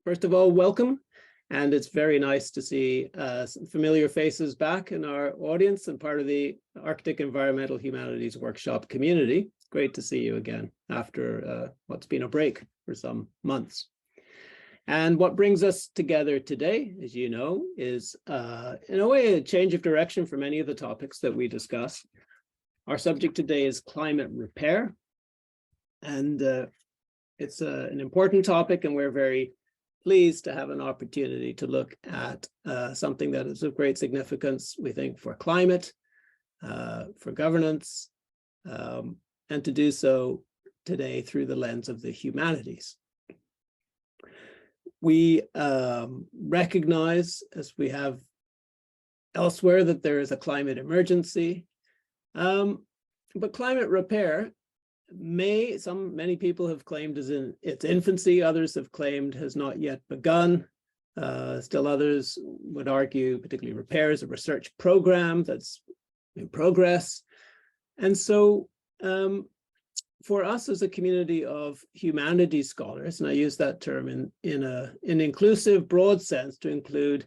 First of all, welcome. And it's very nice to see some familiar faces back in our audience and part of the Arctic Environmental Humanities Workshop community. Great to see you again after what's been a break for some months. And what brings us together today, as you know, is in a way a change of direction for many of the topics that we discuss. Our subject today is climate repair. And it's an important topic, and we're very pleased to have an opportunity to look at something that is of great significance, we think, for climate, for governance, and to do so today through the lens of the humanities. We recognize, as we have elsewhere, that there is a climate emergency, but climate repair many people have claimed is in its infancy, others have claimed has not yet begun. Still others would argue, particularly repair is a research program that's in progress. And so for us as a community of humanities scholars, and I use that term in an inclusive, broad sense to include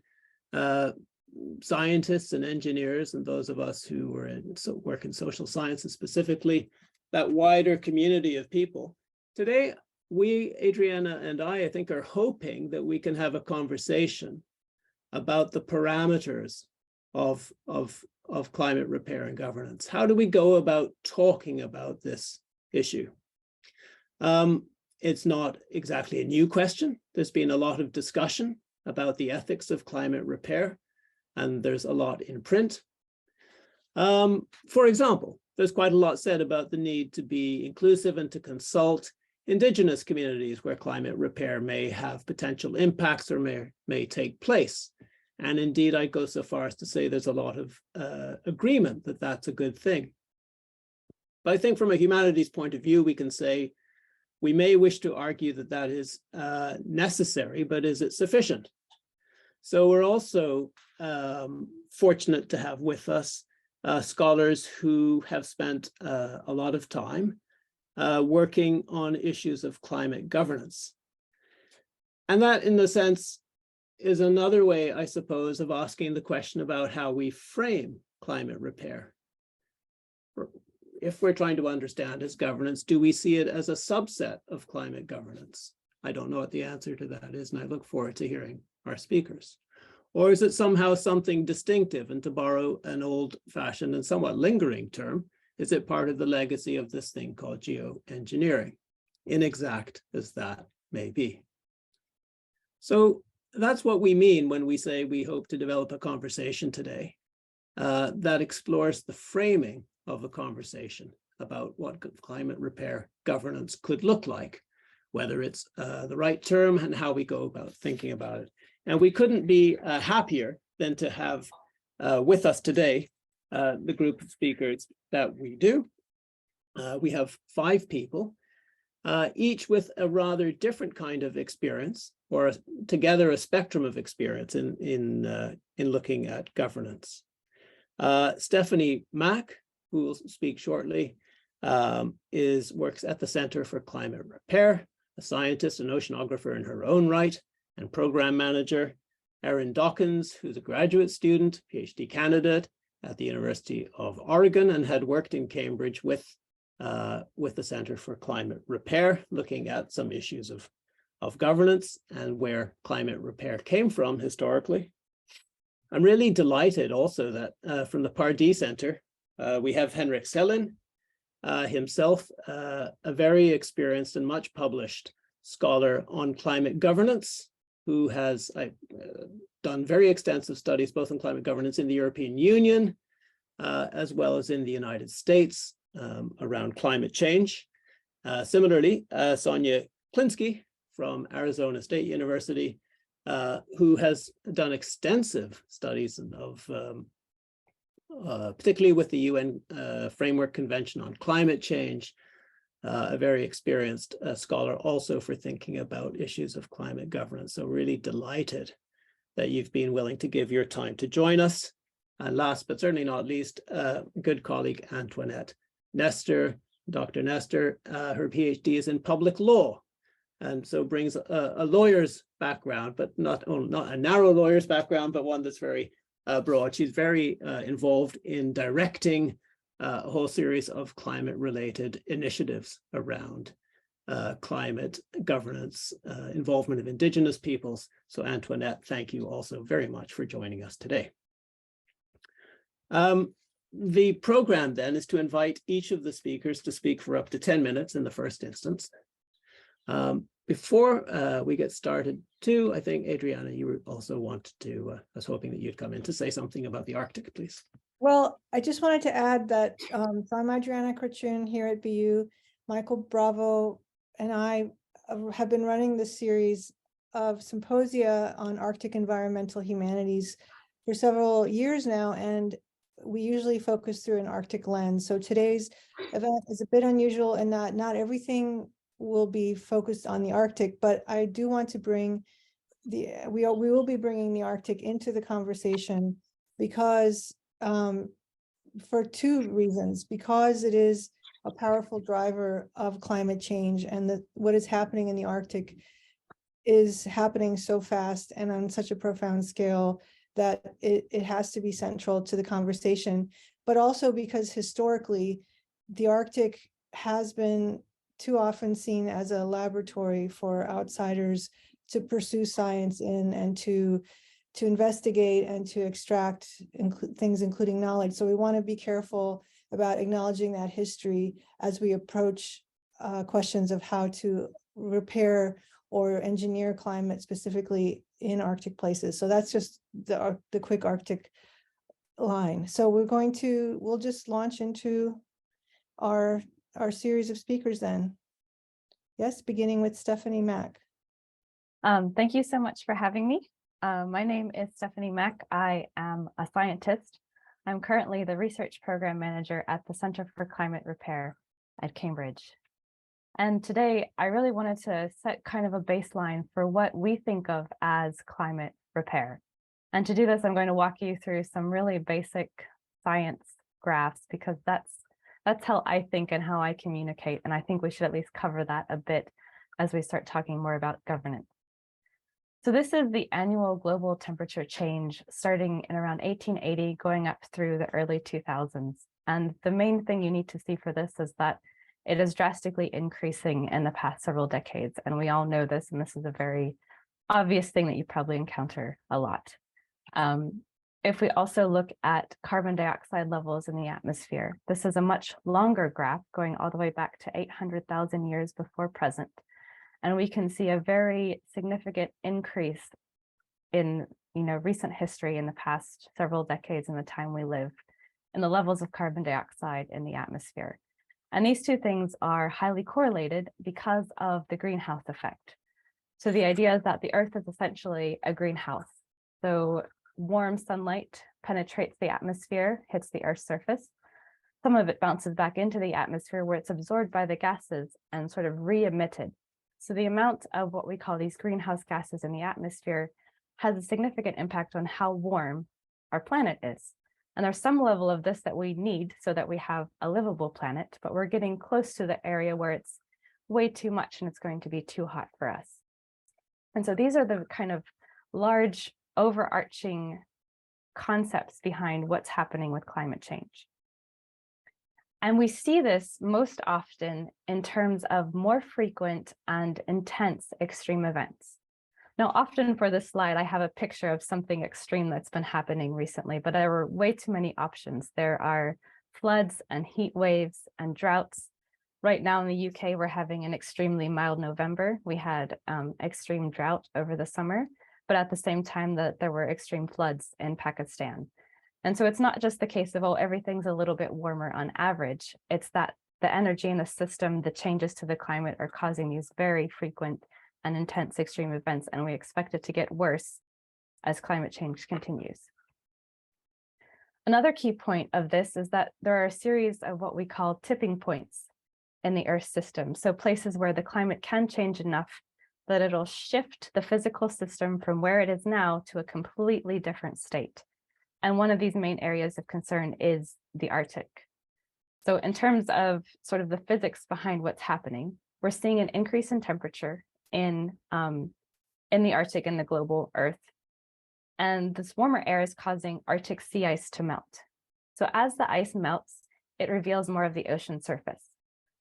scientists and engineers and those of us who work in social sciences specifically, that wider community of people. Today, we, Adriana and I think, are hoping that we can have a conversation about the parameters of climate repair and governance. How do we go about talking about this issue? It's not exactly a new question. There's been a lot of discussion about the ethics of climate repair, and there's a lot in print. For example, there's quite a lot said about the need to be inclusive and to consult Indigenous communities where climate repair may have potential impacts or may take place. And indeed, I'd go so far as to say there's a lot of agreement that that's a good thing. But I think from a humanities point of view, we can say we may wish to argue that that is necessary, but is it sufficient? So we're also fortunate to have with us scholars who have spent a lot of time working on issues of climate governance. And that, in a sense, is another way, I suppose, of asking the question about how we frame climate repair. If we're trying to understand its governance, do we see it as a subset of climate governance? I don't know what the answer to that is, and I look forward to hearing our speakers. Or is it somehow something distinctive? And to borrow an old-fashioned and somewhat lingering term, is it part of the legacy of this thing called geoengineering, inexact as that may be? So that's what we mean when we say we hope to develop a conversation today that explores the framing of a conversation about what climate repair governance could look like, whether it's the right term and how we go about thinking about it. And we couldn't be happier than to have with us today the group of speakers that we do. We have 5 people, each with a rather different kind of experience, or together a spectrum of experience in looking at governance. Stefanie Mack, who will speak shortly, works at the Center for Climate Repair, a scientist and oceanographer in her own right, and program manager. Erin Dockins, who's a graduate student, PhD candidate at the University of Oregon, and had worked in Cambridge with the Center for Climate Repair, looking at some issues of governance and where climate repair came from historically. I'm really delighted also that from the Pardee Center, we have Henrik Selin, himself a very experienced and much published scholar on climate governance, who has done very extensive studies both in climate governance in the European Union, as well as in the United States around climate change. Similarly, Sonja Klinsky from Arizona State University, who has done extensive studies of, particularly with the UN Framework Convention on Climate Change, a very experienced scholar also for thinking about issues of climate governance. So really delighted that you've been willing to give your time to join us. And last but certainly not least, good colleague Antoinette. Nestor, Dr. Nestor, her PhD is in public law. and so brings a lawyer's background, but not a narrow lawyer's background, but one that's very broad. She's very involved in directing a whole series of climate-related initiatives around climate governance, involvement of Indigenous peoples. So Antoinette, thank you also very much for joining us today. The program then is to invite each of the speakers to speak for up to 10 minutes in the first instance. Before we get started too, I think, Adriana, you also wanted to, I was hoping that you'd come in to say something about the Arctic, please. Well, I just wanted to add that so I'm Adriana Kurchun here at BU. Michael Bravo and I have been running this series of symposia on Arctic environmental humanities for several years now, and we usually focus through an Arctic lens. So today's event is a bit unusual in that not everything will be focused on the Arctic, but I do want to bring we will be bringing the Arctic into the conversation because for two reasons, because it is a powerful driver of climate change, and what is happening in the Arctic is happening so fast and on such a profound scale that it has to be central to the conversation, but also because historically the Arctic has been too often seen as a laboratory for outsiders to pursue science in and to investigate and to extract things, including knowledge. So we want to be careful about acknowledging that history as we approach questions of how to repair or engineer climate specifically in Arctic places. So that's just the quick Arctic line. So we'll just launch into our series of speakers then. Yes, beginning with Stefanie Mack. Thank you so much for having me. My name is Stefanie Mack. I am a scientist. I'm currently the research program manager at the Center for Climate Repair at Cambridge. And today I really wanted to set kind of a baseline for what we think of as climate repair. And to do this, I'm going to walk you through some really basic science graphs, because that's how I think and how I communicate. And I think we should at least cover that a bit as we start talking more about governance. So this is the annual global temperature change starting in around 1880, going up through the early 2000s. And the main thing you need to see for this is that it is drastically increasing in the past several decades. And we all know this, and this is a very obvious thing that you probably encounter a lot. If we also look at carbon dioxide levels in the atmosphere, this is a much longer graph going all the way back to 800,000 years before present. And we can see a very significant increase in recent history in the past several decades in the time we live in the levels of carbon dioxide in the atmosphere. And these two things are highly correlated because of the greenhouse effect. So the idea is that the Earth is essentially a greenhouse. So warm sunlight penetrates the atmosphere, hits the Earth's surface. Some of it bounces back into the atmosphere where it's absorbed by the gases and sort of re-emitted. So the amount of what we call these greenhouse gases in the atmosphere has a significant impact on how warm our planet is. And there's some level of this that we need so that we have a livable planet, but we're getting close to the area where it's way too much and it's going to be too hot for us. And so these are the kind of large overarching concepts behind what's happening with climate change. And we see this most often in terms of more frequent and intense extreme events. Now, often for this slide, I have a picture of something extreme that's been happening recently, but there were way too many options. There are floods and heat waves and droughts. Right now in the UK, we're having an extremely mild November. We had extreme drought over the summer, but at the same time that there were extreme floods in Pakistan. And so it's not just the case of, oh, everything's a little bit warmer on average. It's that the energy in the system, the changes to the climate are causing these very frequent and intense extreme events, and we expect it to get worse as climate change continues. Another key point of this is that there are a series of what we call tipping points in the Earth system. So places where the climate can change enough that it'll shift the physical system from where it is now to a completely different state. And one of these main areas of concern is the Arctic. So in terms of sort of the physics behind what's happening, we're seeing an increase in temperature in the Arctic and the global Earth. And this warmer air is causing Arctic sea ice to melt. So as the ice melts, it reveals more of the ocean surface.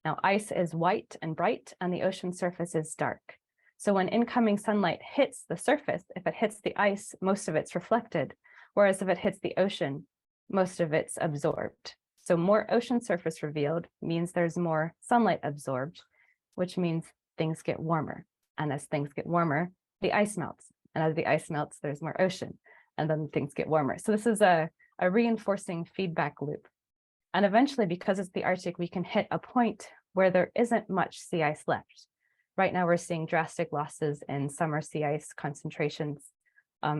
Now, ice is white and bright, and the ocean surface is dark. So when incoming sunlight hits the surface, if it hits the ice, most of it's reflected, whereas if it hits the ocean, most of it's absorbed. So more ocean surface revealed means there's more sunlight absorbed, which means things get warmer. And as things get warmer, the ice melts. And as the ice melts, there's more ocean, and then things get warmer. So this is a reinforcing feedback loop. And eventually, because it's the Arctic, we can hit a point where there isn't much sea ice left. Right now, we're seeing drastic losses in summer sea ice concentrations,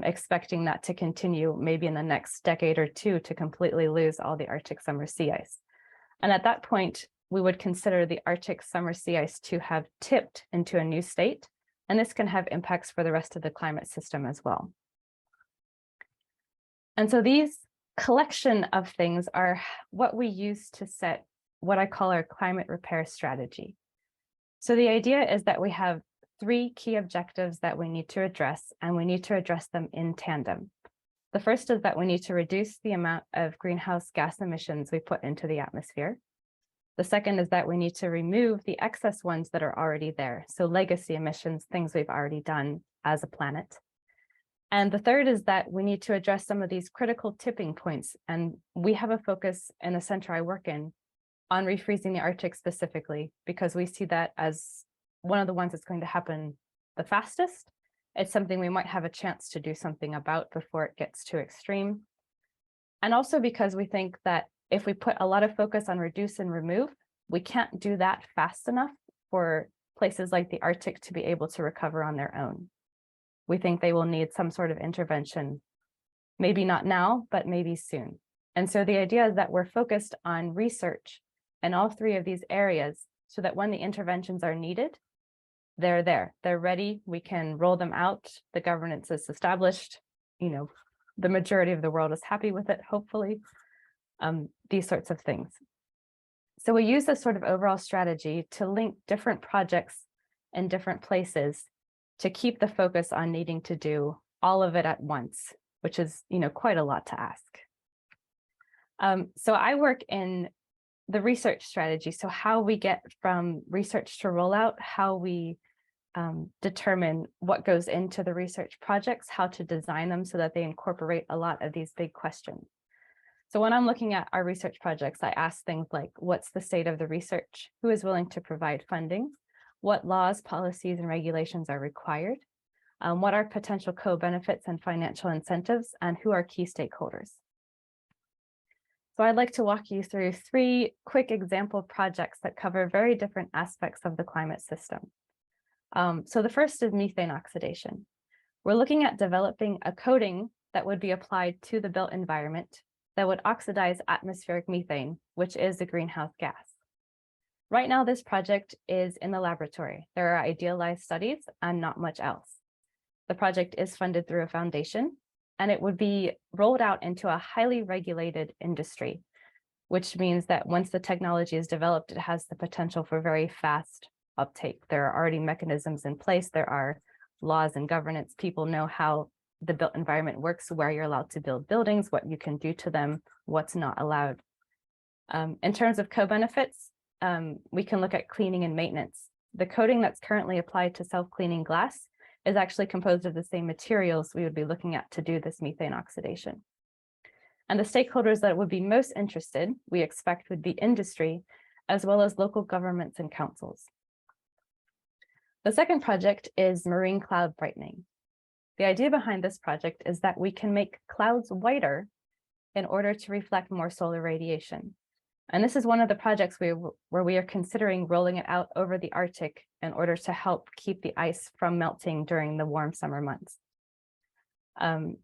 expecting that to continue maybe in the next decade or two to completely lose all the Arctic summer sea ice. And at that point, we would consider the Arctic summer sea ice to have tipped into a new state, and this can have impacts for the rest of the climate system as well. And so these collection of things are what we use to set what I call our climate repair strategy. So the idea is that we have 3 key objectives that we need to address, and we need to address them in tandem. The first is that we need to reduce the amount of greenhouse gas emissions we put into the atmosphere. The second is that we need to remove the excess ones that are already there. So legacy emissions, things we've already done as a planet. And the third is that we need to address some of these critical tipping points. And we have a focus in the center I work in on refreezing the Arctic specifically, because we see that as one of the ones that's going to happen the fastest. It's something we might have a chance to do something about before it gets too extreme. And also because we think that if we put a lot of focus on reduce and remove, we can't do that fast enough for places like the Arctic to be able to recover on their own. We think they will need some sort of intervention, maybe not now, but maybe soon. And so the idea is that we're focused on research in all 3 of these areas so that when the interventions are needed, they're there, they're ready, we can roll them out, the governance is established, the majority of the world is happy with it, hopefully, these sorts of things. So we use this sort of overall strategy to link different projects in different places to keep the focus on needing to do all of it at once, which is, quite a lot to ask. So I work in the research strategy. So how we get from research to rollout, how we determine what goes into the research projects, how to design them so that they incorporate a lot of these big questions. So when I'm looking at our research projects, I ask things like, what's the state of the research? Who is willing to provide funding? What laws, policies, and regulations are required? What are potential co-benefits and financial incentives? And who are key stakeholders? So I'd like to walk you through 3 quick example projects that cover very different aspects of the climate system. So the first is methane oxidation. We're looking at developing a coating that would be applied to the built environment that would oxidize atmospheric methane, which is a greenhouse gas. Right now, this project is in the laboratory. There are idealized studies and not much else. The project is funded through a foundation, and it would be rolled out into a highly regulated industry, which means that once the technology is developed, it has the potential for very fast uptake. There are already mechanisms in place. There are laws and governance. People know how the built environment works, where you're allowed to build buildings, what you can do to them, what's not allowed. In terms of co-benefits, we can look at cleaning and maintenance. The coating that's currently applied to self-cleaning glass is actually composed of the same materials we would be looking at to do this methane oxidation. And the stakeholders that would be most interested, we expect, would be industry, as well as local governments and councils. The second project is marine cloud brightening. The idea behind this project is that we can make clouds whiter in order to reflect more solar radiation. And this is one of the projects where we are considering rolling it out over the Arctic in order to help keep the ice from melting during the warm summer months.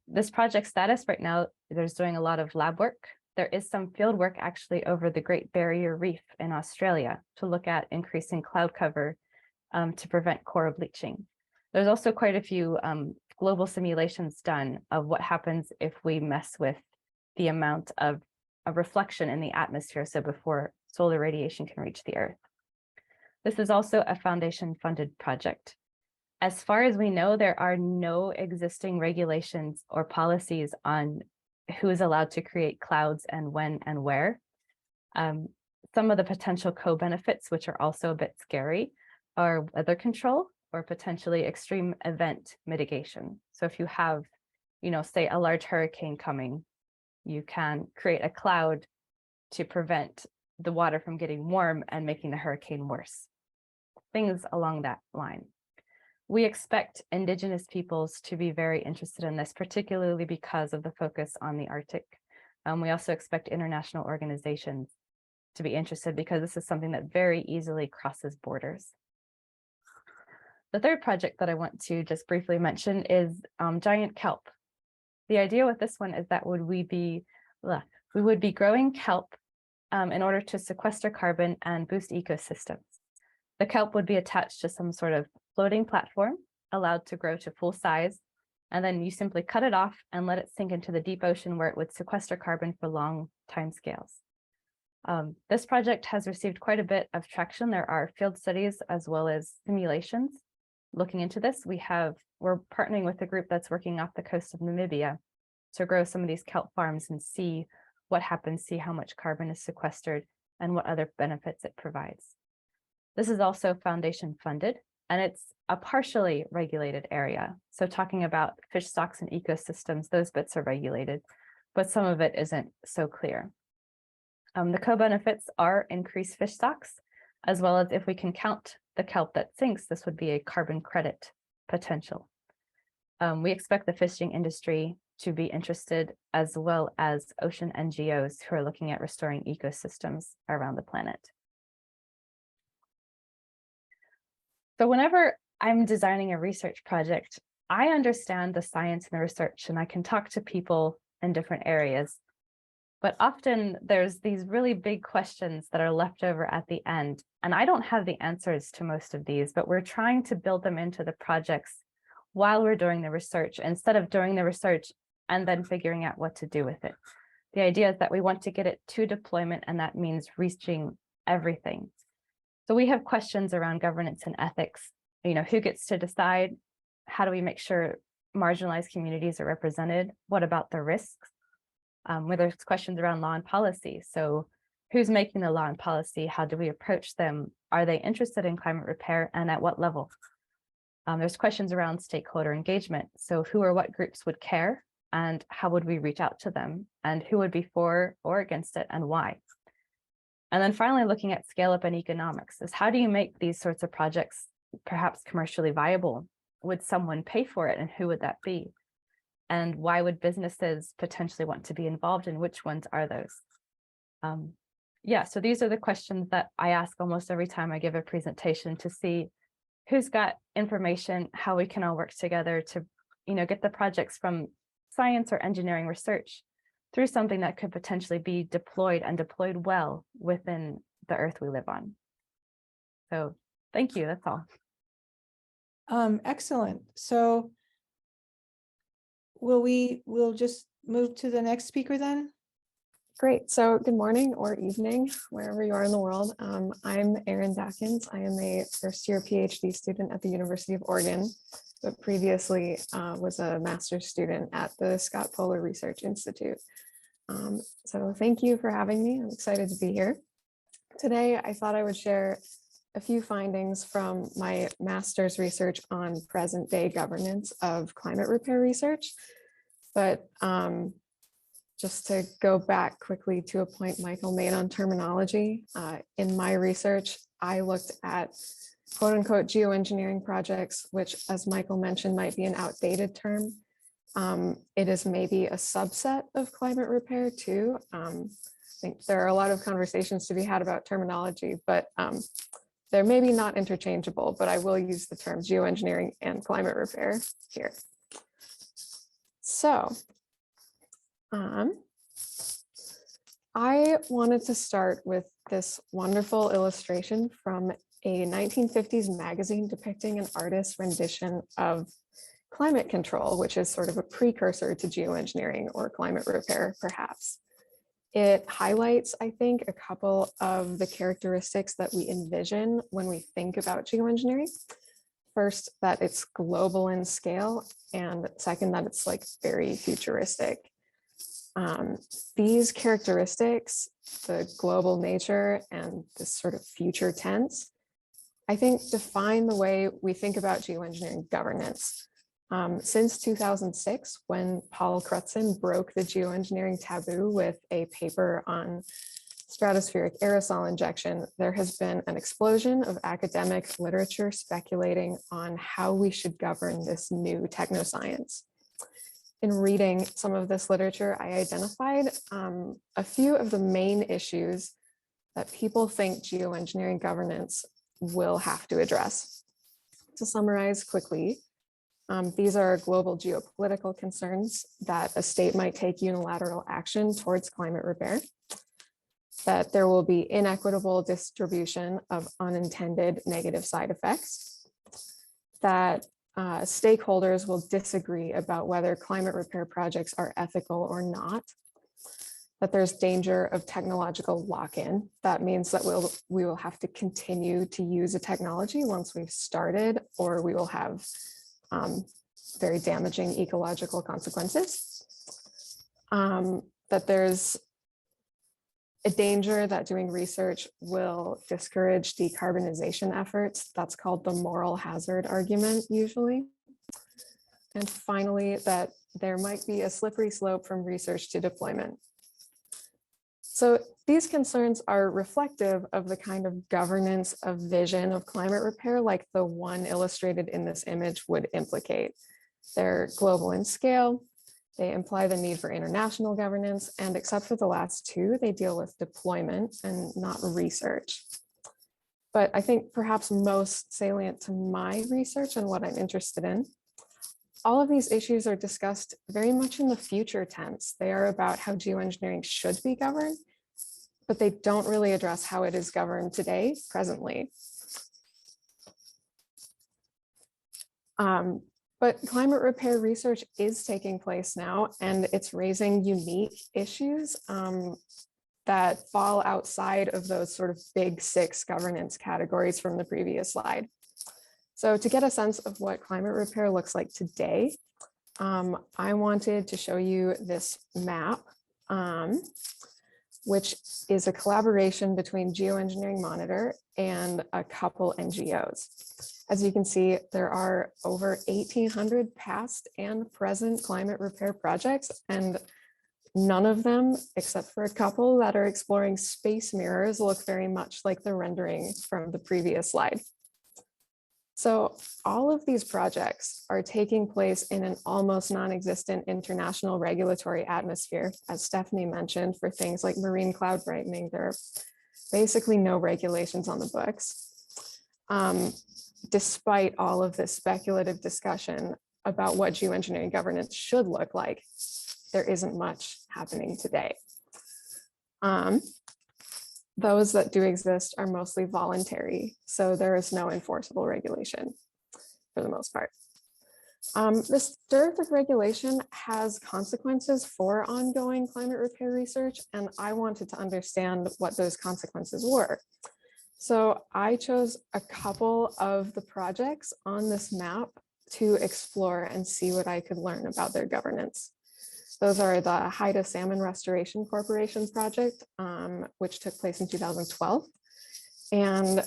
This project status right now, there's doing a lot of lab work. There is some field work actually over the Great Barrier Reef in Australia to look at increasing cloud cover to prevent coral bleaching. There's also quite a few global simulations done of what happens if we mess with the amount of a reflection in the atmosphere, so before solar radiation can reach the Earth. This is also a foundation-funded project. As far as we know, there are no existing regulations or policies on who is allowed to create clouds and when and where. Some of the potential co-benefits, which are also a bit scary, are weather control or potentially extreme event mitigation. So if you have, say a large hurricane coming, you can create a cloud to prevent the water from getting warm and making the hurricane worse. Things along that line. We expect Indigenous peoples to be very interested in this, particularly because of the focus on the Arctic. We also expect international organizations to be interested because this is something that very easily crosses borders. The third project that I want to just briefly mention is giant kelp. The idea with this one is that we would be growing kelp in order to sequester carbon and boost ecosystems. The kelp would be attached to some sort of floating platform, allowed to grow to full size, and then you simply cut it off and let it sink into the deep ocean where it would sequester carbon for long time scales. This project has received quite a bit of traction. There are field studies as well as simulations looking into this. We're partnering with a group that's working off the coast of Namibia to grow some of these kelp farms and see what happens, see how much carbon is sequestered and what other benefits it provides. This is also foundation funded, and it's a partially regulated area. So talking about fish stocks and ecosystems, those bits are regulated, but some of it isn't so clear. The co-benefits are increased fish stocks, as well as if we can count the kelp that sinks, this would be a carbon credit potential. We expect the fishing industry to be interested, as well as ocean NGOs who are looking at restoring ecosystems around the planet. So whenever I'm designing a research project, I understand the science and the research, and I can talk to people in different areas. But often there's these really big questions that are left over at the end. And I don't have the answers to most of these, but we're trying to build them into the projects while we're doing the research, instead of doing the research and then figuring out what to do with it. The idea is that we want to get it to deployment, and that means reaching everything. So we have questions around governance and ethics. Who gets to decide? How do we make sure marginalized communities are represented? What about the risks? Where there's questions around law and policy. So who's making the law and policy? How do we approach them? Are they interested in climate repair, and at what level? There's questions around stakeholder engagement. So who or what groups would care, and how would we reach out to them? And who would be for or against it, and why? And then finally, looking at scale up and economics is how do you make these sorts of projects perhaps commercially viable? Would someone pay for it, and who would that be? And why would businesses potentially want to be involved, and which ones are those? So these are the questions that I ask almost every time I give a presentation, to see who's got information, how we can all work together to get the projects from science or engineering research through something that could potentially be deployed, and deployed well within the earth we live on. So thank you, that's all. Excellent. So we'll just move to the next speaker then? Great. So good morning or evening, wherever you are in the world. I'm Erin Dockins. I am a first-year PhD student at the University of Oregon, but previously was a master's student at the Scott Polar Research Institute. So thank you for having me. I'm excited to be here. Today, I thought I would share a few findings from my master's research on present-day governance of climate repair research. But just to go back quickly to a point Michael made on terminology, in my research, I looked at quote unquote geoengineering projects, which, as Michael mentioned, might be an outdated term. It is maybe a subset of climate repair too. I think there are a lot of conversations to be had about terminology, but they're maybe not interchangeable, but I will use the terms geoengineering and climate repair here. So I wanted to start with this wonderful illustration from a 1950s magazine depicting an artist's rendition of climate control, which is sort of a precursor to geoengineering or climate repair, perhaps. It highlights, I think, a couple of the characteristics that we envision when we think about geoengineering. First, that it's global in scale, and second, that it's like very futuristic. These characteristics, the global nature and this sort of future tense, I think define the way we think about geoengineering governance. Since 2006, when Paul Crutzen broke the geoengineering taboo with a paper on stratospheric aerosol injection, there has been an explosion of academic literature speculating on how we should govern this new technoscience. In reading some of this literature, I identified a few of the main issues that people think geoengineering governance will have to address. To summarize quickly, these are global geopolitical concerns that a state might take unilateral action towards climate repair, that there will be inequitable distribution of unintended negative side effects, that stakeholders will disagree about whether climate repair projects are ethical or not, that there's danger of technological lock-in. That means that we will have to continue to use a technology once we've started, or we will have very damaging ecological consequences. That there's a danger that doing research will discourage decarbonization efforts. That's called the moral hazard argument usually. And finally, that there might be a slippery slope from research to deployment. So these concerns are reflective of the kind of governance of vision of climate repair like the one illustrated in this image would implicate. They're global in scale. They imply the need for international governance, and except for the last two, they deal with deployment and not research. But I think perhaps most salient to my research and what I'm interested in, all of these issues are discussed very much in the future tense. They are about how geoengineering should be governed, but they don't really address how it is governed today, presently. But climate repair research is taking place now, and it's raising unique issues that fall outside of those sort of big six governance categories from the previous slide. So to get a sense of what climate repair looks like today, I wanted to show you this map, which is a collaboration between Geoengineering Monitor and a couple NGOs. As you can see, there are over 1,800 past and present climate repair projects, and none of them, except for a couple that are exploring space mirrors, look very much like the rendering from the previous slide. So all of these projects are taking place in an almost non-existent international regulatory atmosphere. As Stefanie mentioned, for things like marine cloud brightening, there are basically no regulations on the books. Despite all of this speculative discussion about what geoengineering governance should look like, there isn't much happening today. Those that do exist are mostly voluntary, so there is no enforceable regulation for the most part. This dearth of regulation has consequences for ongoing climate repair research, and I wanted to understand what those consequences were. So I chose a couple of the projects on this map to explore and see what I could learn about their governance. Those are the Haida Salmon Restoration Corporation project, which took place in 2012, and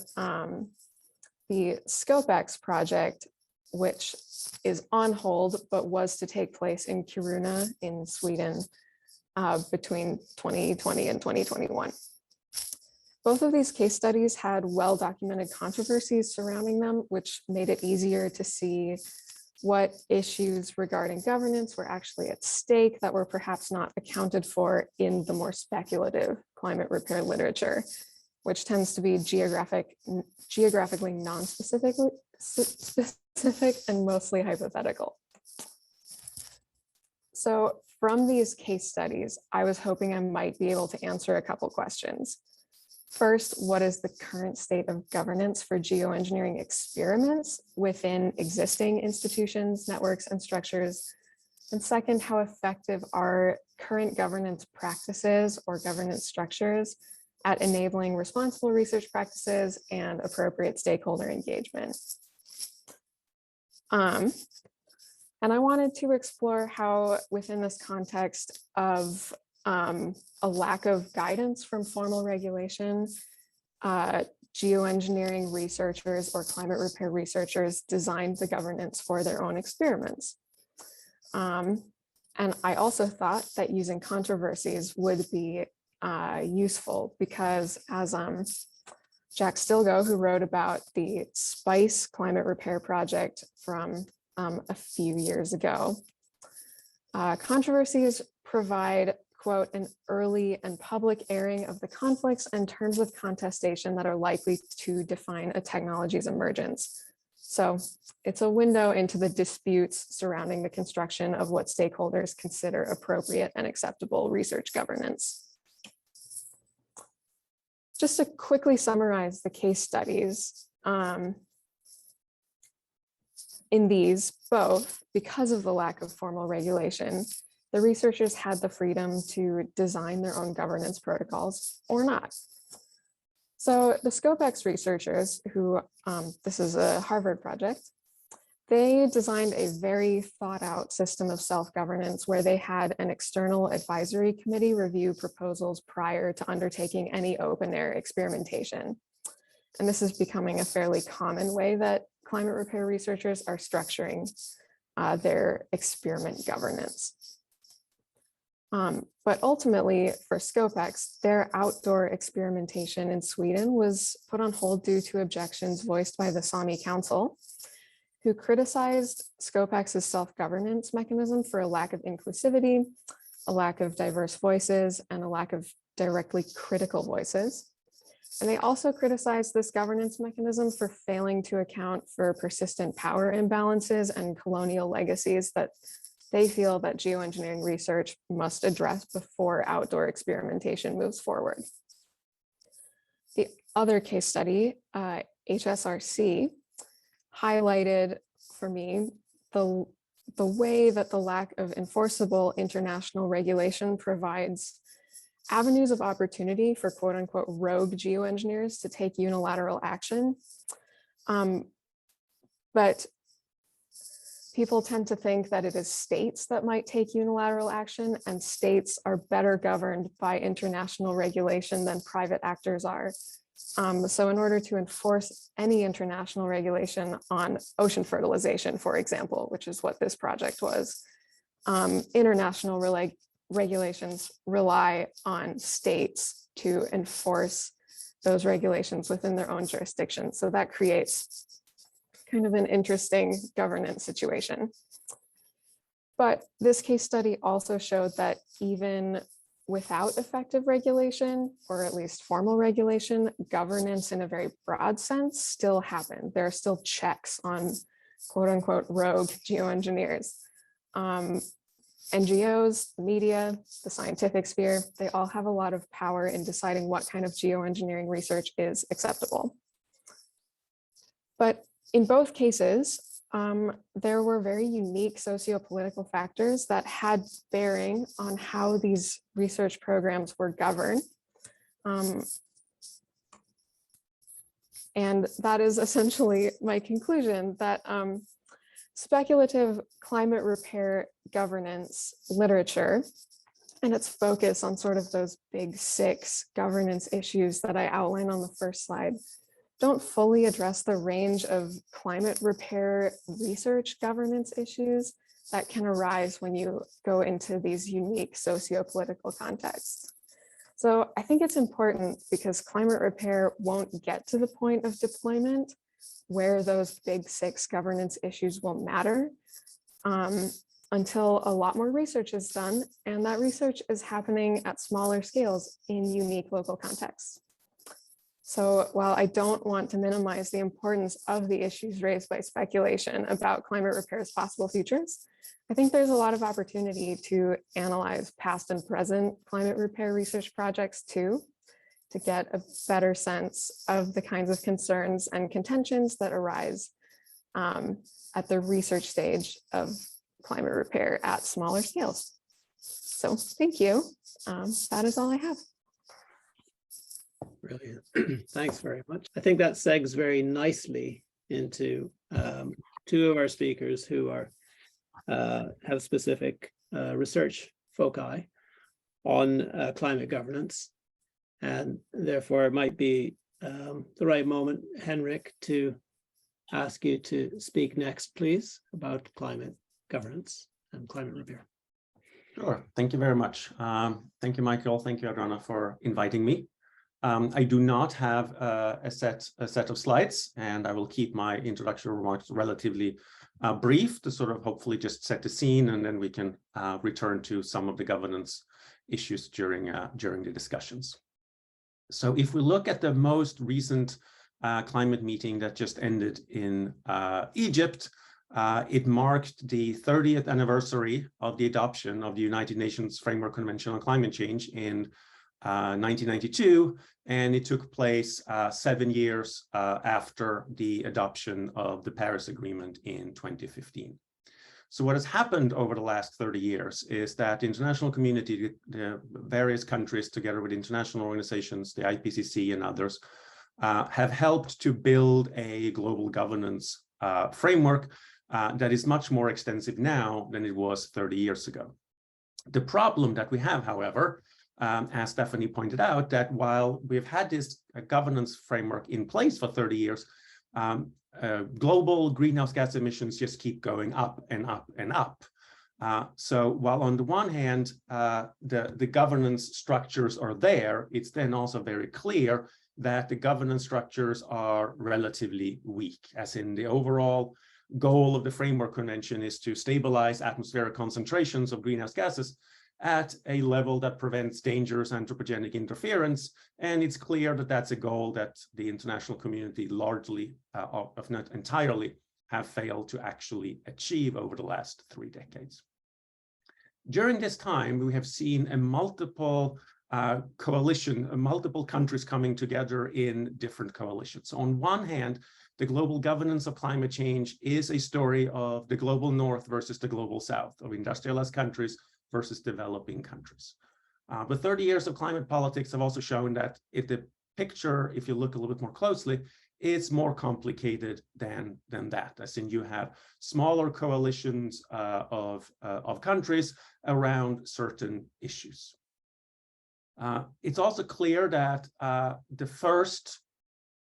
the ScopeX project, which is on hold, but was to take place in Kiruna in Sweden between 2020 and 2021. Both of these case studies had well-documented controversies surrounding them, which made it easier to see what issues regarding governance were actually at stake that were perhaps not accounted for in the more speculative climate repair literature, which tends to be geographically non-specific and mostly hypothetical. So from these case studies, I was hoping I might be able to answer a couple questions. First, what is the current state of governance for geoengineering experiments within existing institutions, networks, and structures? And second, how effective are current governance practices or governance structures at enabling responsible research practices and appropriate stakeholder engagement? And I wanted to explore how within this context of a lack of guidance from formal regulation, geoengineering researchers or climate repair researchers designed the governance for their own experiments. And I also thought that using controversies would be useful because as Jack Stilgo, who wrote about the SPICE climate repair project from a few years ago, controversies provide, quote, an early and public airing of the conflicts and terms of contestation that are likely to define a technology's emergence. So it's a window into the disputes surrounding the construction of what stakeholders consider appropriate and acceptable research governance. Just to quickly summarize the case studies, in these both, because of the lack of formal regulation, the researchers had the freedom to design their own governance protocols or not. So the ScopeX researchers, who this is a Harvard project, they designed a very thought out system of self-governance where they had an external advisory committee review proposals prior to undertaking any open air experimentation. And this is becoming a fairly common way that climate repair researchers are structuring their experiment governance. But ultimately for ScopeX, their outdoor experimentation in Sweden was put on hold due to objections voiced by the Sami Council, who criticized ScopeX's self-governance mechanism for a lack of inclusivity, a lack of diverse voices, and a lack of directly critical voices. And they also criticized this governance mechanism for failing to account for persistent power imbalances and colonial legacies that they feel that geoengineering research must address before outdoor experimentation moves forward. The other case study, HSRC, highlighted for me the way that the lack of enforceable international regulation provides avenues of opportunity for quote unquote rogue geoengineers to take unilateral action. But people tend to think that it is states that might take unilateral action, and states are better governed by international regulation than private actors are. So in order to enforce any international regulation on ocean fertilization, for example, which is what this project was, international regulations rely on states to enforce those regulations within their own jurisdiction. So that creates kind of an interesting governance situation. But this case study also showed that even without effective regulation, or at least formal regulation, governance in a very broad sense still happened. There are still checks on quote unquote rogue geoengineers. NGOs, the media, the scientific sphere, they all have a lot of power in deciding what kind of geoengineering research is acceptable. But in both cases, there were very unique socio-political factors that had bearing on how these research programs were governed. And that is essentially my conclusion, that speculative climate repair governance literature and its focus on sort of those big 6 governance issues that I outlined on the first slide don't fully address the range of climate repair research governance issues that can arise when you go into these unique socio-political contexts. So I think it's important because climate repair won't get to the point of deployment where those big 6 governance issues will matter until a lot more research is done, and that research is happening at smaller scales in unique local contexts. So while I don't want to minimize the importance of the issues raised by speculation about climate repair's possible futures, I think there's a lot of opportunity to analyze past and present climate repair research projects too, to get a better sense of the kinds of concerns and contentions that arise at the research stage of climate repair at smaller scales. So thank you. That is all I have. Brilliant. Thanks very much. I think that segs very nicely into two of our speakers who are have specific research foci on climate governance. And therefore, it might be the right moment, Henrik, to ask you to speak next, please, about climate governance and climate repair. Sure. Thank you very much. Thank you, Michael. Thank you, Adriana, for inviting me. I do not have a set of slides, and I will keep my introductory remarks relatively brief to sort of hopefully just set the scene, and then we can return to some of the governance issues during the discussions. So if we look at the most recent climate meeting that just ended in Egypt, it marked the 30th anniversary of the adoption of the United Nations Framework Convention on Climate Change in 1992, and it took place 7 years after the adoption of the Paris Agreement in 2015. So what has happened over the last 30 years is that the international community, the various countries, together with international organizations, the IPCC and others, have helped to build a global governance framework that is much more extensive now than it was 30 years ago. The problem that we have, however, as Stefanie pointed out, that while we've had this governance framework in place for 30 years, global greenhouse gas emissions just keep going up and up and up. So while on the one hand, the governance structures are there, it's then also very clear that the governance structures are relatively weak, as in the overall goal of the Framework Convention is to stabilize atmospheric concentrations of greenhouse gases at a level that prevents dangerous anthropogenic interference. And it's clear that that's a goal that the international community largely, if not entirely, have failed to actually achieve over the last 3 decades. During this time, we have seen a multiple coalition, multiple countries coming together in different coalitions. On one hand, the global governance of climate change is a story of the global north versus the global south, of industrialized countries versus developing countries. But 30 years of climate politics have also shown that the picture, if you look a little bit more closely, is more complicated than that. As in, you have smaller coalitions of countries around certain issues. It's also clear that the first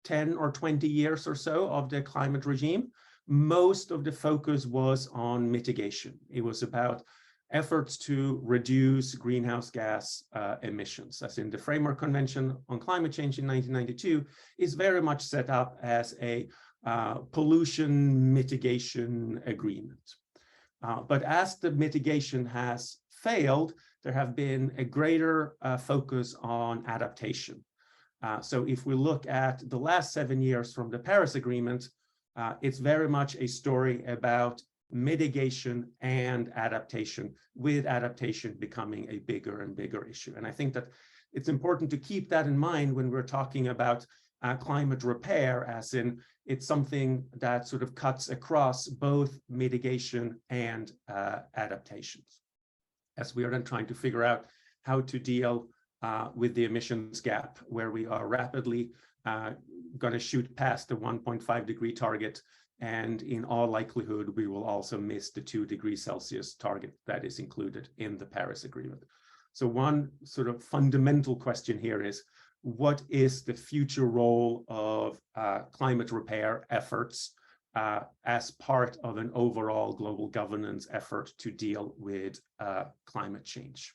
10 or 20 years or so of the climate regime, most of the focus was on mitigation. It was about efforts to reduce greenhouse gas emissions, as in the Framework Convention on Climate Change in 1992 is very much set up as a pollution mitigation agreement. But as the mitigation has failed, there have been a greater focus on adaptation. So if we look at the last 7 years from the Paris Agreement, it's very much a story about mitigation and adaptation, with adaptation becoming a bigger and bigger issue. And I think that it's important to keep that in mind when we're talking about climate repair, as in it's something that sort of cuts across both mitigation and adaptations, as we are then trying to figure out how to deal with the emissions gap, where we are rapidly going to shoot past the 1.5 degree target. And in all likelihood, we will also miss the 2 degrees Celsius target that is included in the Paris Agreement. So one sort of fundamental question here is, what is the future role of climate repair efforts as part of an overall global governance effort to deal with climate change?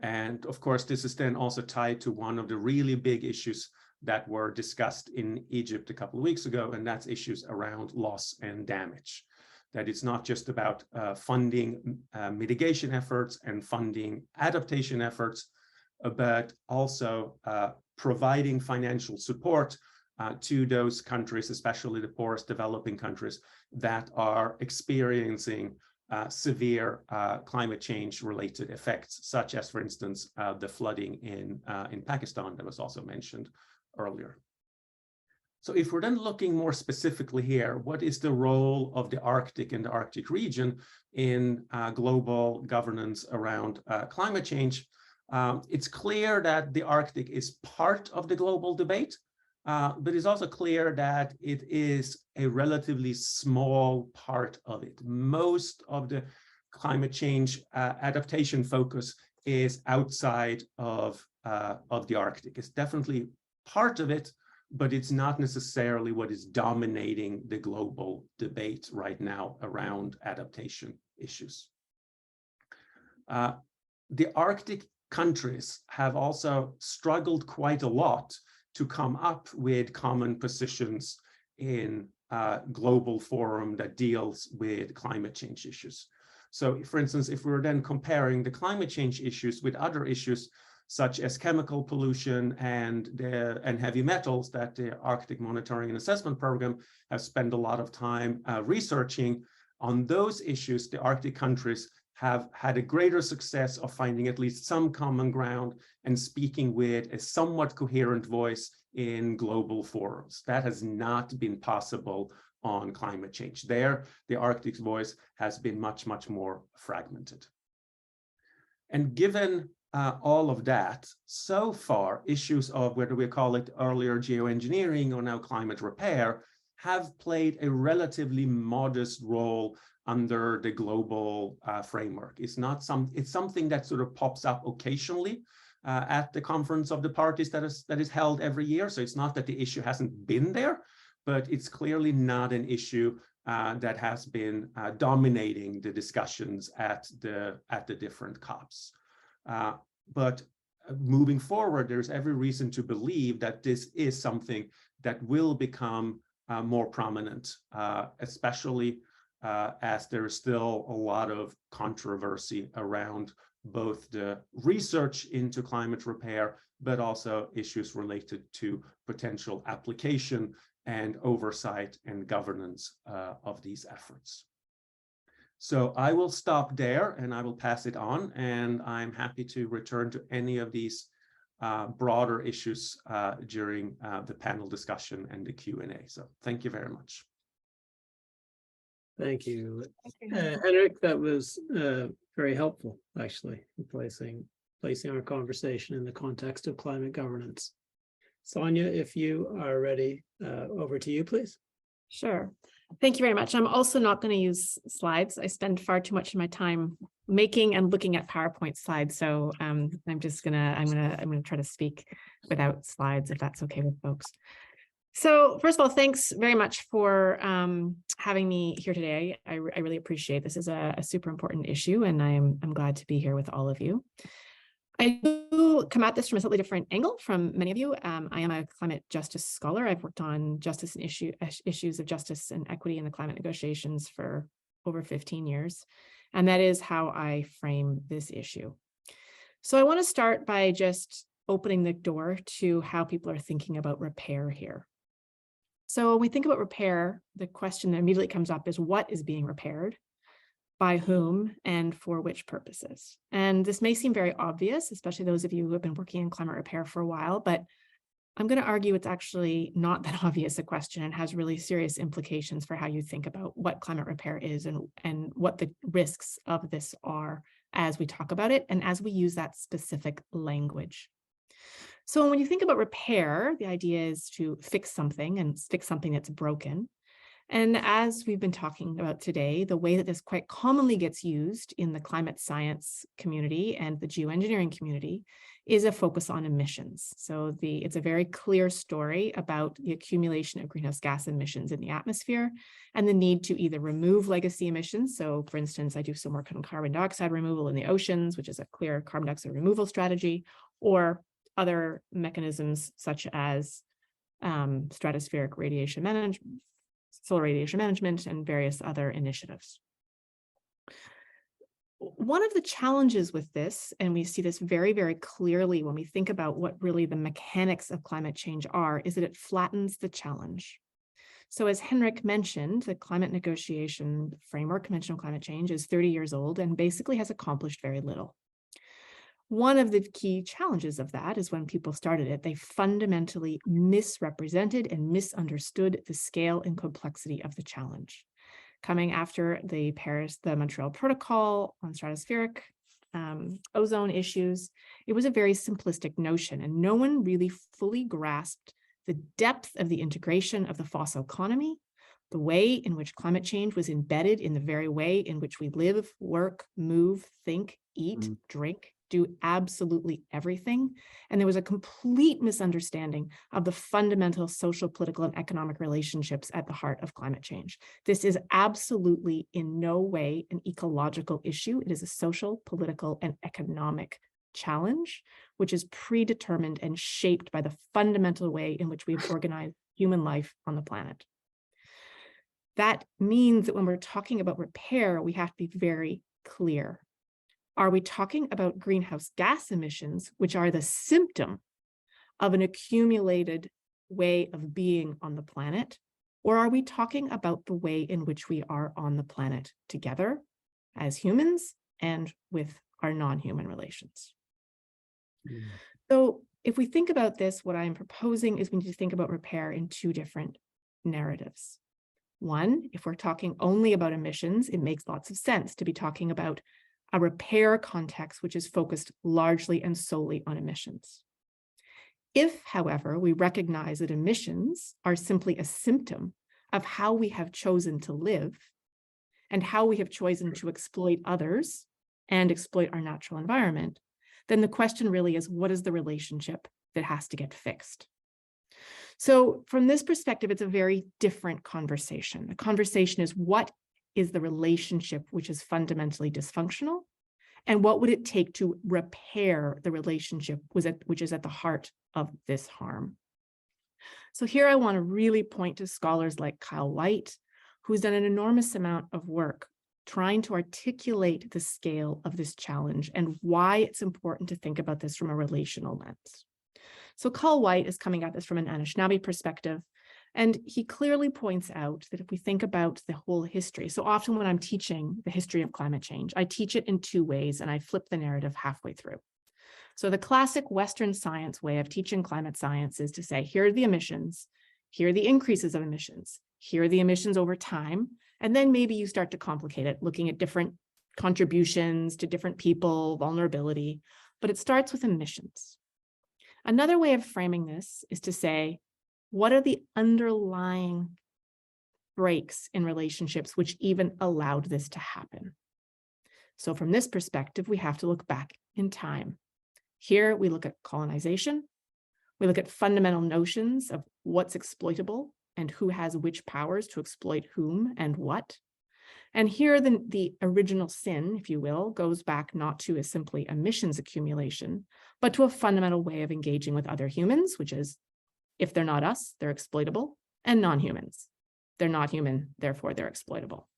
And of course, this is then also tied to one of the really big issues that were discussed in Egypt a couple of weeks ago, and that's issues around loss and damage. That it's not just about funding mitigation efforts and funding adaptation efforts, but also providing financial support to those countries, especially the poorest developing countries, that are experiencing severe climate change related effects, such as, for instance, the flooding in Pakistan that was also mentioned earlier. So if we're then looking more specifically here, what is the role of the Arctic and the Arctic region in global governance around climate change? It's clear that the Arctic is part of the global debate, but it's also clear that it is a relatively small part of it. Most of the climate change adaptation focus is outside of the Arctic. It's definitely part of it, but it's not necessarily what is dominating the global debate right now around adaptation issues. The Arctic countries have also struggled quite a lot to come up with common positions in a global forum that deals with climate change issues. So, for instance, if we're then comparing the climate change issues with other issues, such as chemical pollution and heavy metals that the Arctic Monitoring and Assessment Program have spent a lot of time researching, on those issues, the Arctic countries have had a greater success of finding at least some common ground and speaking with a somewhat coherent voice in global forums. That has not been possible on climate change. There, the Arctic's voice has been much, much more fragmented. And given all of that, so far, issues of whether we call it earlier geoengineering or now climate repair have played a relatively modest role under the global framework. It's something that sort of pops up occasionally at the Conference of the Parties that is held every year. So it's not that the issue hasn't been there, but it's clearly not an issue that has been dominating the discussions at the different COPs. But moving forward, there's every reason to believe that this is something that will become more prominent, especially as there is still a lot of controversy around both the research into climate repair, but also issues related to potential application and oversight and governance of these efforts. So I will stop there and I will pass it on, and I'm happy to return to any of these broader issues during the panel discussion and the Q&A. So thank you very much. Thank you. Henrik, that was very helpful, actually, in placing our conversation in the context of climate governance. Sonja, if you are ready, over to you, please. Sure. Thank you very much. I'm also not going to use slides. I spend far too much of my time making and looking at PowerPoint slides. So I'm gonna try to speak without slides, if that's okay with folks. So first of all, thanks very much for having me here today. I really appreciate this. Is a super important issue, and I'm glad to be here with all of you. I do come at this from a slightly different angle from many of you. I am a climate justice scholar. I've worked on justice and issues of justice and equity in the climate negotiations for over 15 years. And that is how I frame this issue. So I want to start by just opening the door to how people are thinking about repair here. So when we think about repair, the question that immediately comes up is what is being repaired, by whom, and for which purposes? And this may seem very obvious, especially those of you who have been working in climate repair for a while, but I'm going to argue it's actually not that obvious a question and has really serious implications for how you think about what climate repair is and what the risks of this are as we talk about it and as we use that specific language. So when you think about repair, the idea is to fix something and fix something that's broken. And as we've been talking about today, the way that this quite commonly gets used in the climate science community and the geoengineering community is a focus on emissions. So it's a very clear story about the accumulation of greenhouse gas emissions in the atmosphere and the need to either remove legacy emissions. So for instance, I do some work on carbon dioxide removal in the oceans, which is a clear carbon dioxide removal strategy, or other mechanisms such as stratospheric radiation management, solar radiation management, and various other initiatives. One of the challenges with this, and we see this very, very clearly when we think about what really the mechanics of climate change are, is that it flattens the challenge. So as Henrik mentioned, the climate negotiation framework, Convention on Climate Change, is 30 years old and basically has accomplished very little. One of the key challenges of that is when people started it, they fundamentally misrepresented and misunderstood the scale and complexity of the challenge. Coming after the Montreal Protocol on stratospheric ozone issues, it was a very simplistic notion, and no one really fully grasped the depth of the integration of the fossil economy, the way in which climate change was embedded in the very way in which we live, work, move, think, eat, drink, do absolutely everything. And there was a complete misunderstanding of the fundamental social, political, and economic relationships at the heart of climate change. This is absolutely in no way an ecological issue. It is a social, political, and economic challenge, which is predetermined and shaped by the fundamental way in which we've organized human life on the planet. That means that when we're talking about repair, we have to be very clear. Are we talking about greenhouse gas emissions, which are the symptom of an accumulated way of being on the planet? Or are we talking about the way in which we are on the planet together as humans and with our non-human relations? So if we think about this, what I'm proposing is we need to think about repair in two different narratives. One, if we're talking only about emissions, it makes lots of sense to be talking about a repair context which is focused largely and solely on emissions. If, however, we recognize that emissions are simply a symptom of how we have chosen to live and how we have chosen to exploit others and exploit our natural environment, then the question really is, what is the relationship that has to get fixed? So from this perspective, it's a very different conversation. The conversation is, what is the relationship which is fundamentally dysfunctional? And what would it take to repair the relationship which is at the heart of this harm? So here I want to really point to scholars like Kyle White, who's done an enormous amount of work trying to articulate the scale of this challenge and why it's important to think about this from a relational lens. So Kyle White is coming at this from an Anishinaabe perspective, and he clearly points out that if we think about the whole history, so often when I'm teaching the history of climate change, I teach it in two ways and I flip the narrative halfway through. So the classic Western science way of teaching climate science is to say, here are the emissions, here are the increases of emissions, here are the emissions over time, and then maybe you start to complicate it, looking at different contributions to different people, vulnerability, but it starts with emissions. Another way of framing this is to say, what are the underlying breaks in relationships which even allowed this to happen? So from this perspective, we have to look back in time. Here we look at colonization. We look at fundamental notions of what's exploitable and who has which powers to exploit whom and what. And here the original sin, if you will, goes back not to a simply emissions accumulation, but to a fundamental way of engaging with other humans, which is, if they're not us, they're exploitable, and non-humans. They're not human, therefore they're exploitable.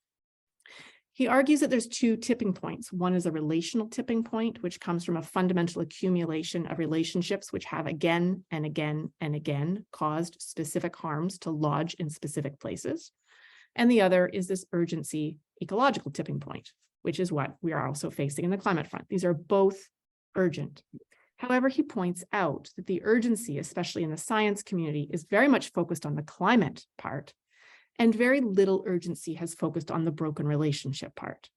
He argues that there's two tipping points. One is a relational tipping point, which comes from a fundamental accumulation of relationships which have again and again and again caused specific harms to lodge in specific places. And the other is this urgency ecological tipping point, which is what we are also facing in the climate front. These are both urgent. However, he points out that the urgency, especially in the science community, is very much focused on the climate part, and very little urgency has focused on the broken relationship part.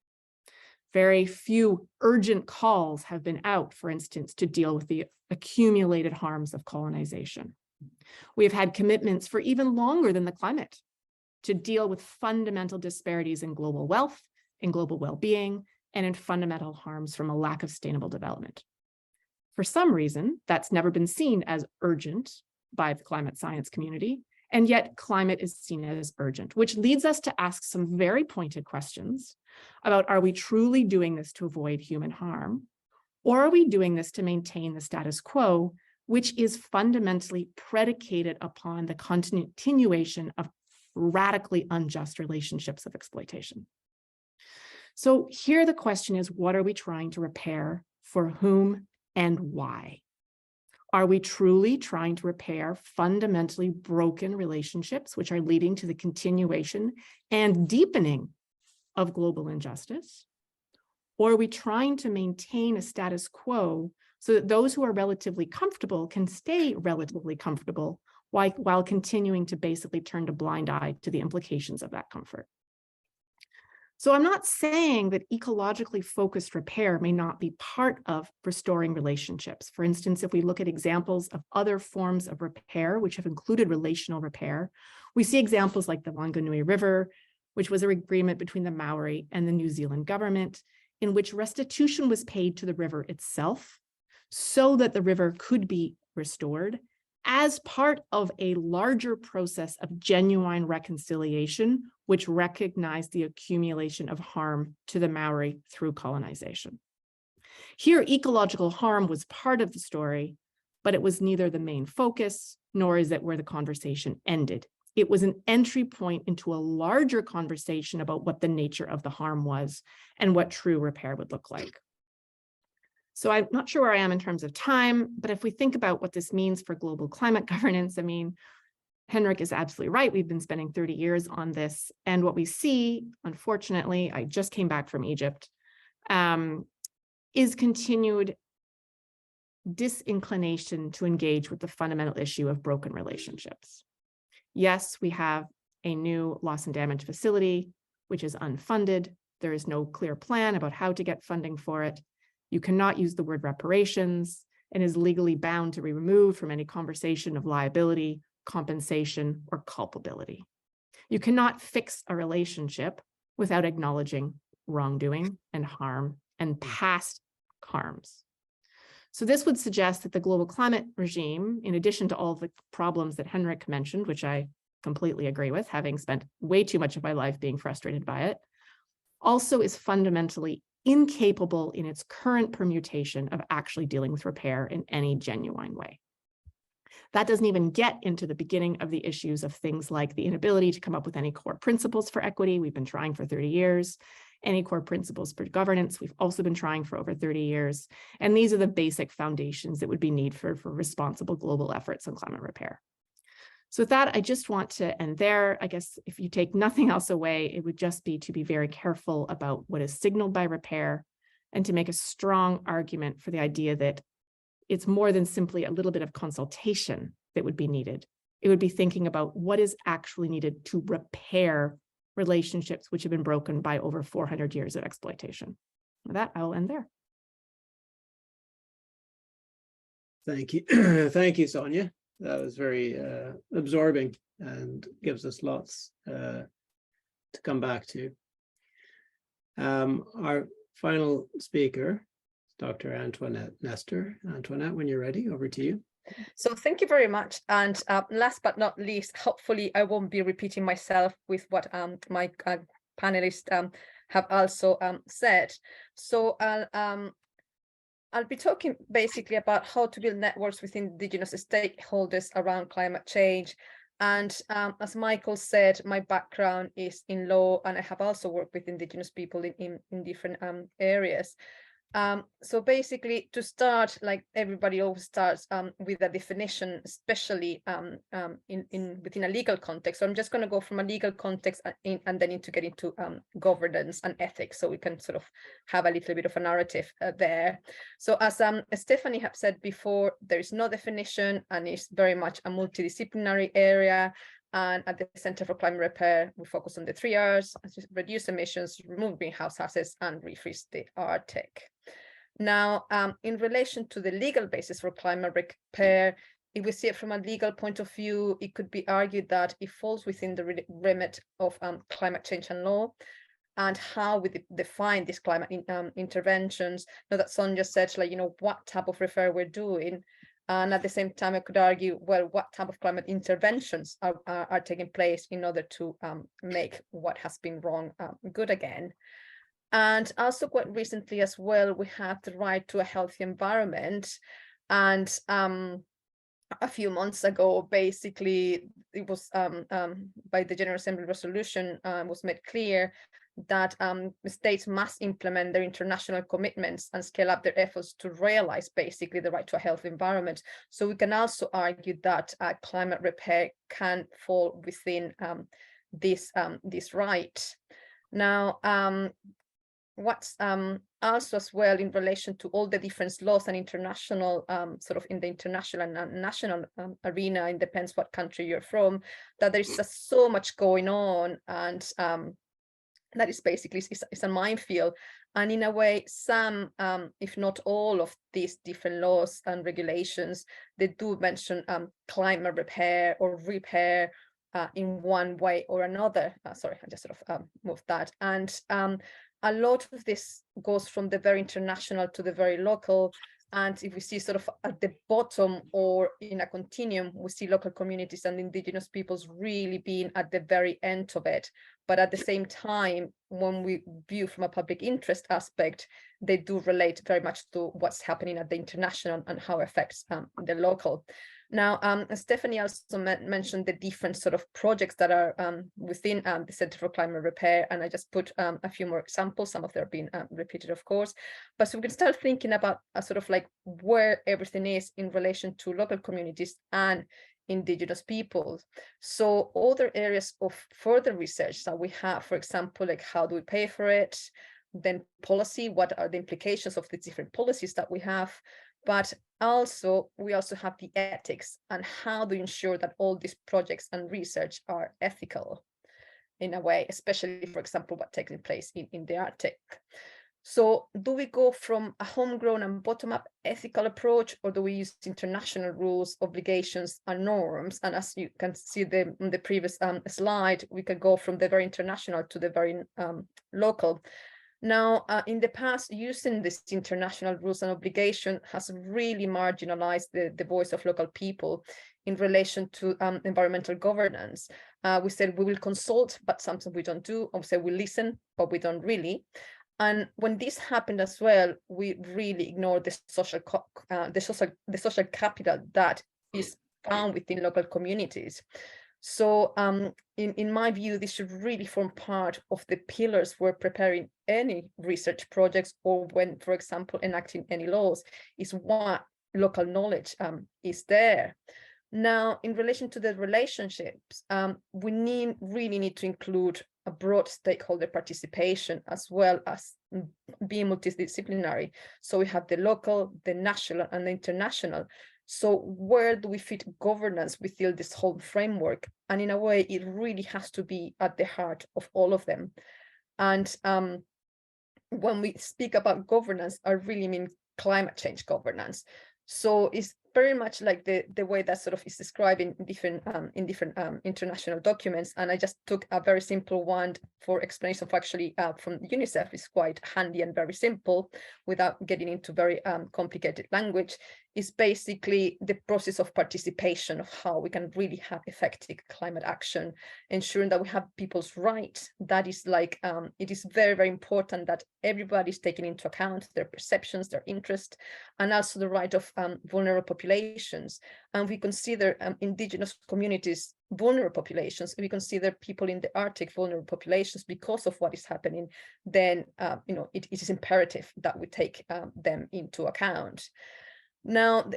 Very few urgent calls have been out, for instance, to deal with the accumulated harms of colonization. We have had commitments for even longer than the climate to deal with fundamental disparities in global wealth, in global well-being, and in fundamental harms from a lack of sustainable development. For some reason, that's never been seen as urgent by the climate science community, and yet climate is seen as urgent, which leads us to ask some very pointed questions about, are we truly doing this to avoid human harm, or are we doing this to maintain the status quo, which is fundamentally predicated upon the continuation of radically unjust relationships of exploitation? So here the question is, what are we trying to repair, for whom, and why? Are we truly trying to repair fundamentally broken relationships which are leading to the continuation and deepening of global injustice? Or are we trying to maintain a status quo so that those who are relatively comfortable can stay relatively comfortable while continuing to basically turn a blind eye to the implications of that comfort? So I'm not saying that ecologically focused repair may not be part of restoring relationships. For instance, if we look at examples of other forms of repair, which have included relational repair, we see examples like the Wanganui River, which was an agreement between the Maori and the New Zealand government, in which restitution was paid to the river itself so that the river could be restored as part of a larger process of genuine reconciliation, which recognized the accumulation of harm to the Maori through colonization. Here, ecological harm was part of the story, but it was neither the main focus, nor is it where the conversation ended. It was an entry point into a larger conversation about what the nature of the harm was and what true repair would look like. So I'm not sure where I am in terms of time, but if we think about what this means for global climate governance, I mean, Henrik is absolutely right. We've been spending 30 years on this. And what we see, unfortunately, I just came back from Egypt, is continued disinclination to engage with the fundamental issue of broken relationships. Yes, we have a new loss and damage facility, which is unfunded. There is no clear plan about how to get funding for it. You cannot use the word reparations and is legally bound to be removed from any conversation of liability, compensation, or culpability. You cannot fix a relationship without acknowledging wrongdoing and harm and past harms. So this would suggest that the global climate regime, in addition to all the problems that Henrik mentioned, which I completely agree with, having spent way too much of my life being frustrated by it, also is fundamentally incapable in its current permutation of actually dealing with repair in any genuine way. That doesn't even get into the beginning of the issues of things like the inability to come up with any core principles for equity. We've been trying for 30 years. Any core principles for governance, we've also been trying for over 30 years. And these are the basic foundations that would be needed for responsible global efforts on climate repair. So with that, I just want to end there. I guess if you take nothing else away, it would just be to be very careful about what is signaled by repair and to make a strong argument for the idea that it's more than simply a little bit of consultation that would be needed. It would be thinking about what is actually needed to repair relationships which have been broken by over 400 years of exploitation. With that, I will end there. Thank you. Thank you, Sonja. That was very absorbing and gives us lots to come back to. Our final speaker, Dr. Antoinette Nestor. Antoinette, when you're ready, over to you. So thank you very much. And last but not least, hopefully I won't be repeating myself with what my panelists have also said. So I'll be talking basically about how to build networks with Indigenous stakeholders around climate change. And as Michael said, my background is in law, and I have also worked with Indigenous people in different areas. So basically, to start, like everybody always starts with a definition, especially within a legal context. So I'm just going to go from a legal context and then get into governance and ethics, so we can sort of have a little bit of a narrative there. So as Stefanie have said before, there is no definition, and it's very much a multidisciplinary area. And at the Center for Climate Repair, we focus on the 3 Rs: reduce emissions, remove greenhouse gases, and refreeze the Arctic. Now, in relation to the legal basis for climate repair, if we see it from a legal point of view, it could be argued that it falls within the remit of climate change and law, and how we define these climate interventions. Now that Sonja said, like, what type of repair we're doing. And at the same time, I could argue, well, what type of climate interventions are taking place in order to make what has been wrong good again. And also quite recently as well, we have the right to a healthy environment. And a few months ago, basically, it was by the General Assembly resolution was made clear that states must implement their international commitments and scale up their efforts to realize basically the right to a healthy environment. So we can also argue that climate repair can fall within this right. Now, what's also as well in relation to all the different laws and international sort of in the international and national arena, it depends what country you're from, that there's so much going on, and that is basically is a minefield. And in a way, some, if not all of these different laws and regulations, they do mention climate repair or repair in one way or another. Sorry, I just sort of moved that. And a lot of this goes from the very international to the very local. And if we see sort of at the bottom or in a continuum, we see local communities and indigenous peoples really being at the very end of it. But at the same time, when we view from a public interest aspect, they do relate very much to what's happening at the international and how it affects the local. Now, Stefanie also mentioned the different sort of projects that are within the Center for Climate Repair, and I just put a few more examples. Some of them are being repeated, of course, but so we can start thinking about sort of like where everything is in relation to local communities and indigenous peoples. So other areas of further research that we have, for example, like how do we pay for it? Then policy, what are the implications of the different policies that we have? But also, we also have the ethics and how do you ensure that all these projects and research are ethical in a way, especially, for example, what takes place in the Arctic. So do we go from a homegrown and bottom-up ethical approach, or do we use international rules, obligations, and norms? And as you can see on the previous slide, we can go from the very international to the very local. Now, in the past, using this international rules and obligation has really marginalized the voice of local people in relation to environmental governance. We said we will consult, but sometimes we don't do. Or we say we listen, but we don't really. And when this happened as well, we really ignored the social capital that is found within local communities. So in my view, this should really form part of the pillars we're preparing any research projects, or when, for example, enacting any laws, is what local knowledge is there. Now, in relation to the relationships, we really need to include a broad stakeholder participation as well as being multidisciplinary. So we have the local, the national, and the international. So where do we fit governance within this whole framework? And in a way, it really has to be at the heart of all of them. And when we speak about governance, I really mean climate change governance. So it's very much like the way that sort of is described in different international documents. And I just took a very simple one for explanation of actually from UNICEF. Is quite handy and very simple without getting into very complicated language. Is basically the process of participation of how we can really have effective climate action, ensuring that we have people's rights. That is like, it is very, very important that everybody's taken into account their perceptions, their interest, and also the right of vulnerable populations. And we consider indigenous communities vulnerable populations. We consider people in the Arctic vulnerable populations because of what is happening. Then, it is imperative that we take them into account. Now,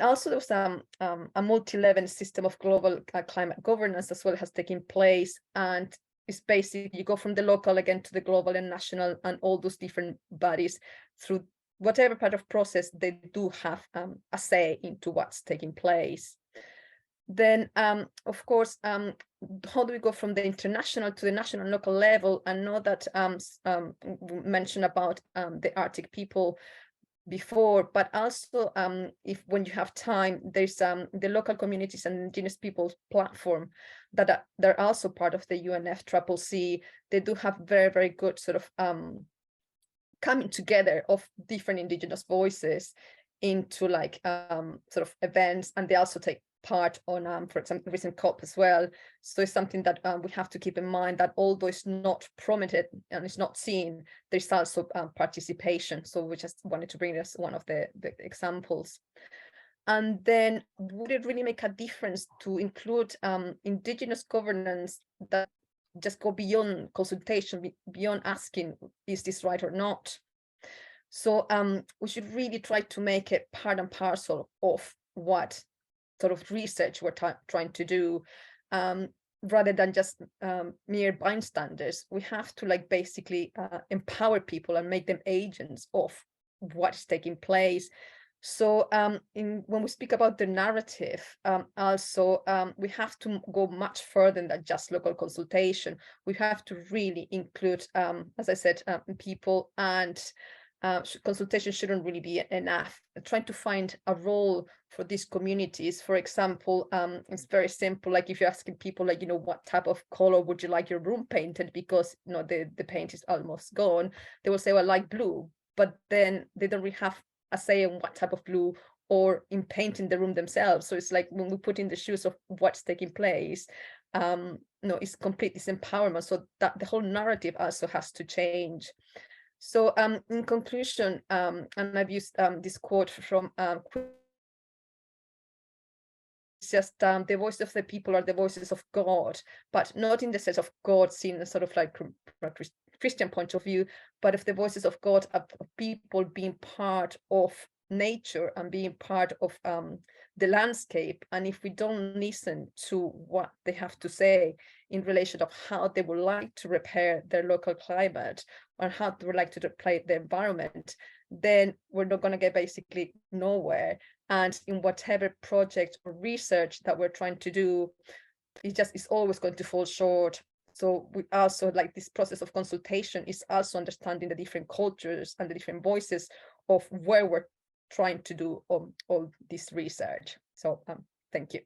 also there was a multi-level system of global climate governance as well has taken place, and it's basically you go from the local again to the global and national, and all those different bodies through whatever part of process they do have a say into what's taking place. Then, of course, how do we go from the international to the national and local level? I know that mentioned about the Arctic people before, but also if when you have time, there's the local communities and indigenous peoples platform that they're also part of the UNFCCC. They do have very, very good sort of coming together of different indigenous voices into like sort of events, and they also take part on, for example, recent COP as well. So it's something that we have to keep in mind, that although it's not promoted and it's not seen, there's also participation. So we just wanted to bring this one of the examples. And then would it really make a difference to include indigenous governance that just go beyond consultation, beyond asking, is this right or not? So we should really try to make it part and parcel of what sort of research we're trying to do, rather than just mere bystanders. We have to like basically empower people and make them agents of what's taking place. So when we speak about the narrative, also we have to go much further than just local consultation. We have to really include, as I said, people, and consultation shouldn't really be enough. Trying to find a role for these communities. For example, it's very simple. Like if you're asking people, like, what type of color would you like your room painted, because the paint is almost gone, they will say, well, I like blue, but then they don't really have a say in what type of blue or in painting the room themselves. So it's like when we put in the shoes of what's taking place, it's complete disempowerment. So that the whole narrative also has to change. So in conclusion, and I've used this quote from it's just the voices of the people are the voices of God, but not in the sense of God seen as sort of like a Christian point of view, but of the voices of God, of people being part of nature and being part of the landscape. And if we don't listen to what they have to say in relation of how they would like to repair their local climate or how they would like to repair the environment, then we're not going to get basically nowhere. And in whatever project or research that we're trying to do, it's always going to fall short. So we also, like, this process of consultation is also understanding the different cultures and the different voices of where we're trying to do all this research. So thank you.